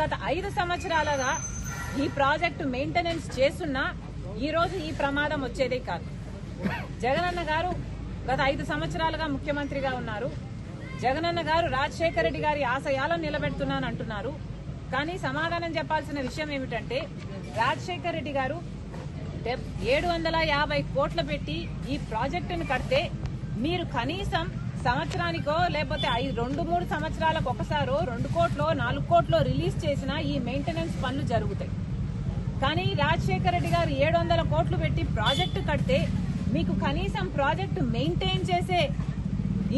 గత 5 సంవత్సరాలుగా ఈ ప్రాజెక్టు మెయింటెనెన్స్ చేస్తున్నా ఈ రోజు ఈ ప్రమాదం వచ్చేదే కాదు. జగనన్న గారు గత 5 సంవత్సరాలుగా ముఖ్యమంత్రిగా ఉన్నారు. జగనన్న గారు రాజశేఖర రెడ్డి గారి ఆశయాలను నిలబెడుతున్నాను అంటున్నారు. కానీ సమాధానం చెప్పాల్సిన విషయం ఏమిటంటే రాజశేఖర రెడ్డి గారు 750 కోట్లు పెట్టి ఈ ప్రాజెక్టును కడితే మీరు కనీసం సంవత్సరానికో లేకపోతే 2-3 సంవత్సరాలకు ఒకసారో 2 కోట్లో 4 కోట్లో రిలీజ్ చేసినా ఈ మెయింటెనెన్స్ పనులు జరుగుతాయి. కానీ రాజశేఖర రెడ్డి గారు 700 కోట్లు పెట్టి ప్రాజెక్టు కడితే మీకు కనీసం ప్రాజెక్టు మెయింటైన్ చేసే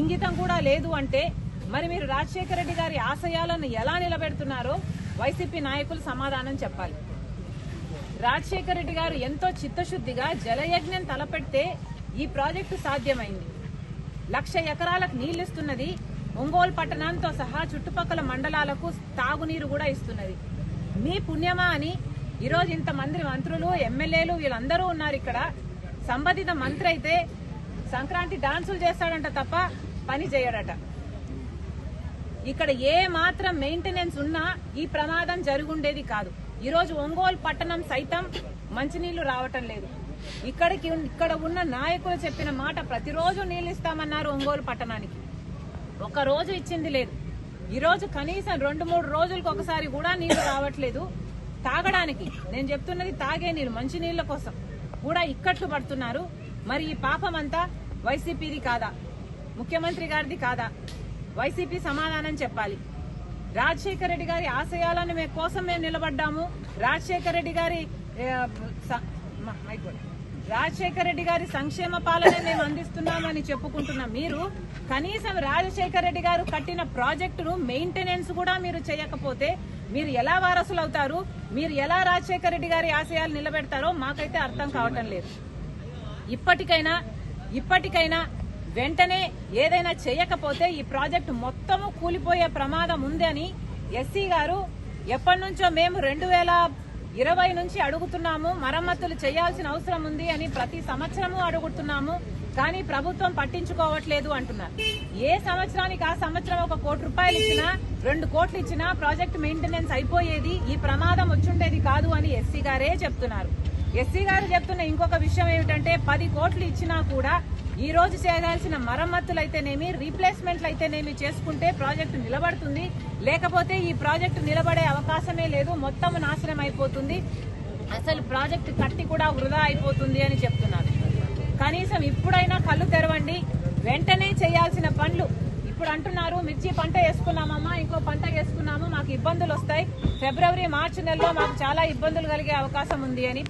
ఇంగితం కూడా లేదు అంటే మరి మీరు రాజశేఖర రెడ్డి గారి ఆశయాలను ఎలా నిలబెడుతున్నారో వైసీపీ నాయకులు సమాధానం చెప్పాలి. రాజశేఖర రెడ్డి గారు ఎంతో చిత్తశుద్ధిగా జలయజ్ఞం తలపెడితే ఈ ప్రాజెక్టు సాధ్యమైంది. 1,00,000 ఎకరాలకు నీళ్లిస్తున్నది. ఒంగోలు పట్టణంతో సహా చుట్టుపక్కల మండలాలకు తాగునీరు కూడా ఇస్తున్నది. మీ పుణ్యమా అని ఈరోజు ఇంతమంది మంత్రులు, ఎమ్మెల్యేలు వీళ్ళందరూ ఉన్నారు ఇక్కడ. సంబంధిత మంత్రి అయితే సంక్రాంతి డాన్సులు చేస్తాడంట తప్ప పని చేయడట. ఇక్కడ ఏ మాత్రం మెయింటెనెన్స్ ఉన్నా ఈ ప్రమాదం జరుగుండేది కాదు. ఈరోజు ఒంగోలు పట్టణం సైతం మంచినీళ్లు రావటం లేదు. ఇక్కడ ఉన్న నాయకులు చెప్పిన మాట ప్రతిరోజు నీళ్లు ఇస్తామన్నారు ఒంగోలు పట్టణానికి. ఒక రోజు ఇచ్చింది లేదు. ఈరోజు కనీసం 2-3 రోజులకు ఒకసారి కూడా నీళ్లు రావట్లేదు. తాగడానికి నేను చెప్తున్నది తాగే నీరు, మంచి నీళ్ల కోసం కూడా ఇక్కట్లు పడుతున్నారు. మరి ఈ పాపం అంతా వైసీపీది కాదా, ముఖ్యమంత్రి గారిది కాదా? వైసీపీ సమాధానం చెప్పాలి. రాజశేఖర రెడ్డి గారి ఆశయాలను కోసం మేము నిలబడ్డాము. రాజశేఖర రెడ్డి గారి సంక్షేమ పాలన మేము అందిస్తున్నామని చెప్పుకుంటున్న మీరు కనీసం రాజశేఖర రెడ్డి గారు కట్టిన ప్రాజెక్టును మెయింటెనెన్స్ కూడా మీరు చేయకపోతే మీరు ఎలా వారసులు అవుతారు? మీరు ఎలా రాజశేఖర రెడ్డి గారి ఆశయాలు నిలబెడతారో మాకైతే అర్థం కావటం లేదు. ఇప్పటికైనా వెంటనే ఏదైనా చేయకపోతే ఈ ప్రాజెక్టు మొత్తము కూలిపోయే ప్రమాదం ఉందని ఎస్సీ గారు ఎప్పటి నుంచో మేము 2020 నుంచి అడుగుతున్నాము. మరమ్మతులు చేయాల్సిన అవసరం ఉంది అని ప్రతి సంవత్సరము అడుగుతున్నాము. కానీ ప్రభుత్వం పట్టించుకోవట్లేదు అంటున్నారు. ఏ సంవత్సరానికి ఆ సంవత్సరం 1 కోటి రూపాయలు ఇచ్చినా 2 కోట్లు ఇచ్చినా ప్రాజెక్ట్ మెయింటెనెన్స్ అయిపోయేది, ఈ ప్రమాదం వచ్చుండేది కాదు అని ఎస్సీ గారే చెప్తున్నారు. ఎస్సీ గారు చెప్తున్న ఇంకొక విషయం ఏమిటంటే 10 కోట్లు ఇచ్చినా కూడా ఈ రోజు చేయాల్సిన మరమ్మతులు అయితేనేమి, రీప్లేస్మెంట్లు అయితేనేమి చేసుకుంటే ప్రాజెక్టు నిలబడుతుంది. లేకపోతే ఈ ప్రాజెక్టు నిలబడే అవకాశమే లేదు, మొత్తం నాశనం అయిపోతుంది, అసలు ప్రాజెక్టు కట్టి కూడా వృధా అయిపోతుంది అని చెప్తున్నారు. కనీసం ఇప్పుడైనా కళ్ళు తెరవండి. వెంటనే చేయాల్సిన పనులు ఇప్పుడు అంటున్నారు. మిర్చి పంట వేసుకున్నామమ్మా, ఇంకో పంట వేసుకున్నాము, మాకు ఇబ్బందులు వస్తాయి, ఫిబ్రవరి మార్చి నెలలో మాకు చాలా ఇబ్బందులు కలిగే అవకాశం ఉంది అని